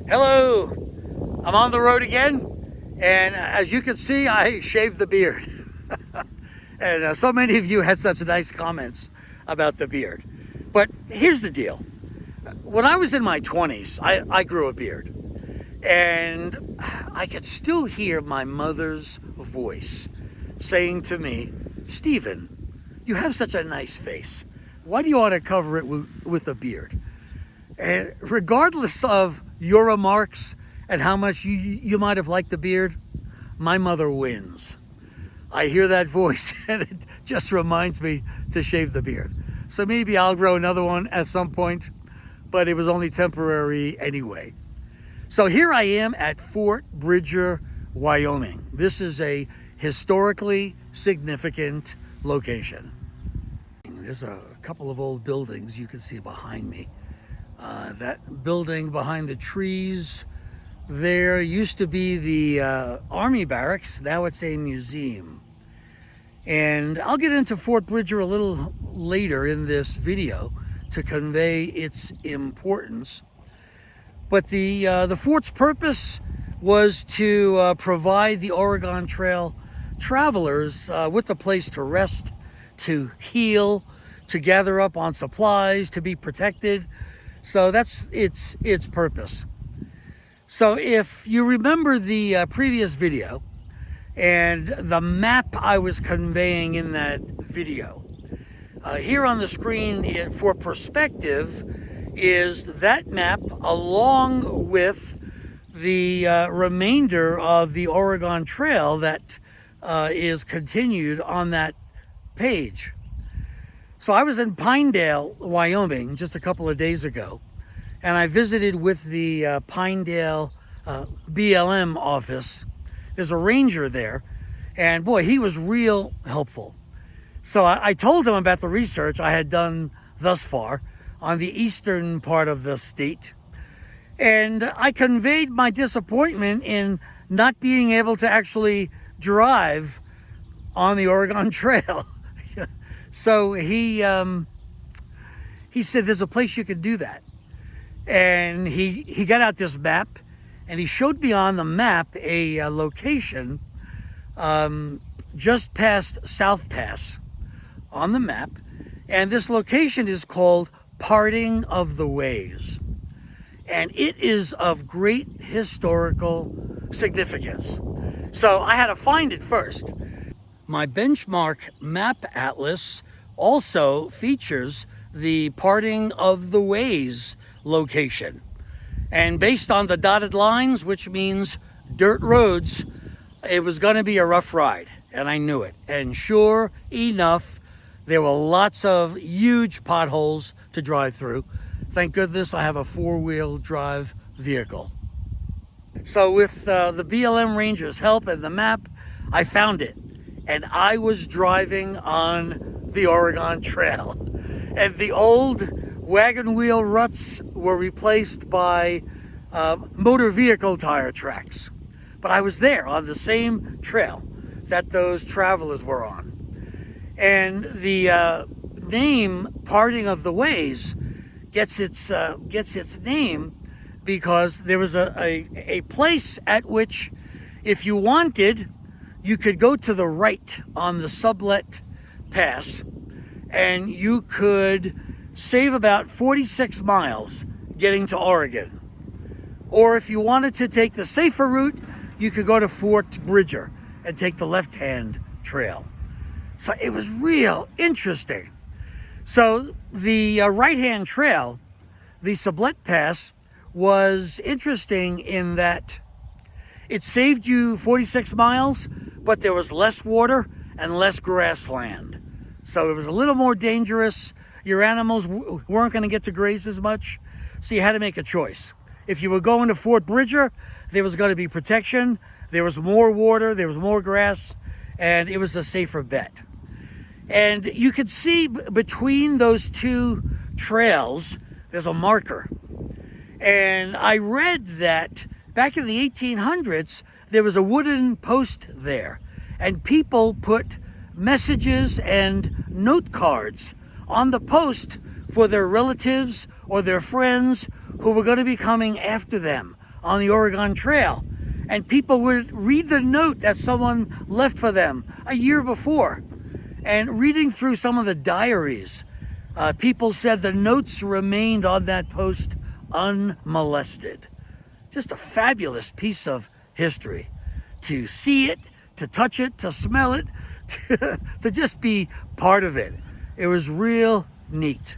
Hello, I'm on the road again, and as you can see, I shaved the beard. And so many of you had such nice comments about the beard. But here's the deal. When I was in my 20s, I grew a beard, and I could still hear my mother's voice saying to me, "Stephen, you have such a nice face. Why do you want to cover it with a beard?" And regardless of your remarks and how much you might have liked the beard, my mother wins. I hear that voice and it just reminds me to shave the beard. So maybe I'll grow another one at some point, but it was only temporary anyway. So here I am at Fort Bridger, Wyoming. This is a historically significant location. There's a couple of old buildings you can see behind me. That building behind the trees there used to be the Army barracks. Now it's a museum. And I'll get into Fort Bridger a little later in this video to convey its importance. But the fort's purpose was to provide the Oregon Trail travelers with a place to rest, to heal, to gather up on supplies, to be protected. So that's its purpose. So if you remember the previous video and the map I was conveying in that video, here on the screen for perspective is that map along with the remainder of the Oregon Trail that is continued on that page. So I was in Pinedale, Wyoming, just a couple of days ago, and I visited with the Pinedale BLM office. There's a ranger there, and boy, he was real helpful. So I told him about the research I had done thus far on the eastern part of the state, and I conveyed my disappointment in not being able to actually drive on the Oregon Trail. So he said, "There's a place you can do that." And he got out this map and he showed me on the map a location just past South Pass on the map. And this location is called Parting of the Ways. And it is of great historical significance. So I had to find it first. My benchmark map atlas also features the Parting of the Ways location. And based on the dotted lines, which means dirt roads, it was going to be a rough ride. And I knew it. And sure enough, there were lots of huge potholes to drive through. Thank goodness I have a four-wheel drive vehicle. So with the BLM Rangers' help and the map, I found it. And I was driving on the Oregon Trail. And the old wagon wheel ruts were replaced by motor vehicle tire tracks. But I was there on the same trail that those travelers were on. And the name Parting of the Ways gets its name because there was a place at which, if you wanted, you could go to the right on the Sublet Pass and you could save about 46 miles getting to Oregon. Or if you wanted to take the safer route, you could go to Fort Bridger and take the left-hand trail. So it was real interesting. So the right-hand trail, the Sublet Pass, was interesting in that it saved you 46 miles, but there was less water and less grassland. So it was a little more dangerous. Your animals weren't going to get to graze as much. So you had to make a choice. If you were going to Fort Bridger, there was going to be protection. There was more water, there was more grass, and it was a safer bet. And you could see between those two trails, there's a marker. And I read that back in the 1800s, there was a wooden post there, and people put messages and note cards on the post for their relatives or their friends who were going to be coming after them on the Oregon Trail. And people would read the note that someone left for them a year before. And reading through some of the diaries, people said the notes remained on that post unmolested. Just a fabulous piece of history. To see it, to touch it, to smell it, to just be part of it. It was real neat.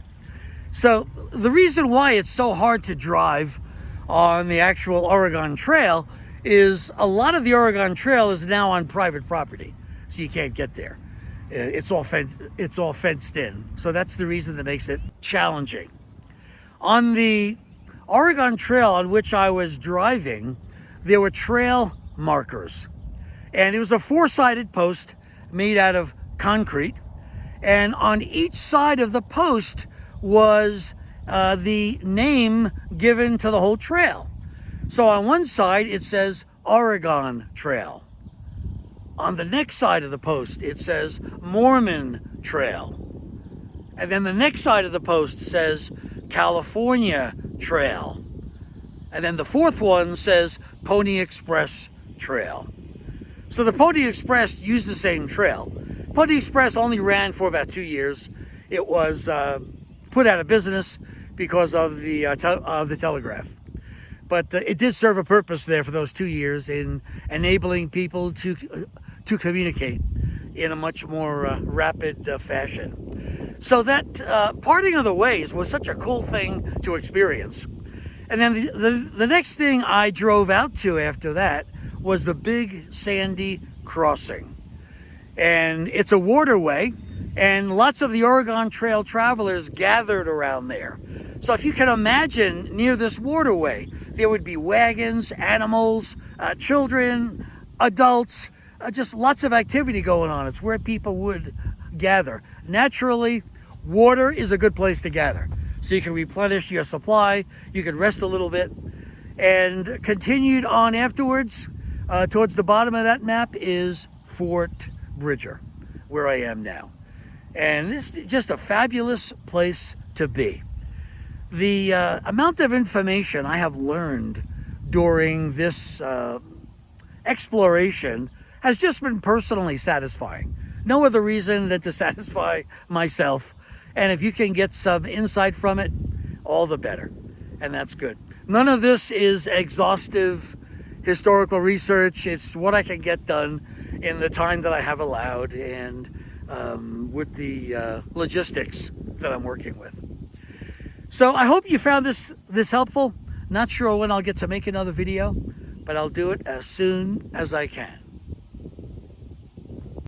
So the reason why it's so hard to drive on the actual Oregon Trail is a lot of the Oregon Trail is now on private property, so you can't get there. It's all fenced in. So that's the reason that makes it challenging. On the Oregon Trail on which I was driving, there were trail markers. And it was a four-sided post made out of concrete. And on each side of the post was the name given to the whole trail. So on one side, it says Oregon Trail. On the next side of the post, it says Mormon Trail. And then the next side of the post says California Trail. And then the fourth one says Pony Express Trail. So the Pony Express used the same trail. Pony Express only ran for about 2 years. It was put out of business because of the telegraph. But it did serve a purpose there for those 2 years in enabling people to communicate in a much more rapid fashion. So that parting of the ways was such a cool thing to experience. And then the next thing I drove out to after that was the Big Sandy Crossing. And it's a waterway, and lots of the Oregon Trail travelers gathered around there. So if you can imagine, near this waterway, there would be wagons, animals, children, adults, just lots of activity going on. It's where people would gather. Naturally, water is a good place to gather. So you can replenish your supply, you can rest a little bit, and continued on afterwards, towards the bottom of that map is Fort Bridger, where I am now. And this is just a fabulous place to be. The amount of information I have learned during this exploration has just been personally satisfying. No other reason than to satisfy myself. And if you can get some insight from it, all the better. And that's good. None of this is exhaustive historical research. It's what I can get done in the time that I have allowed and with the logistics that I'm working with. So I hope you found this helpful. Not sure when I'll get to make another video, but I'll do it as soon as I can.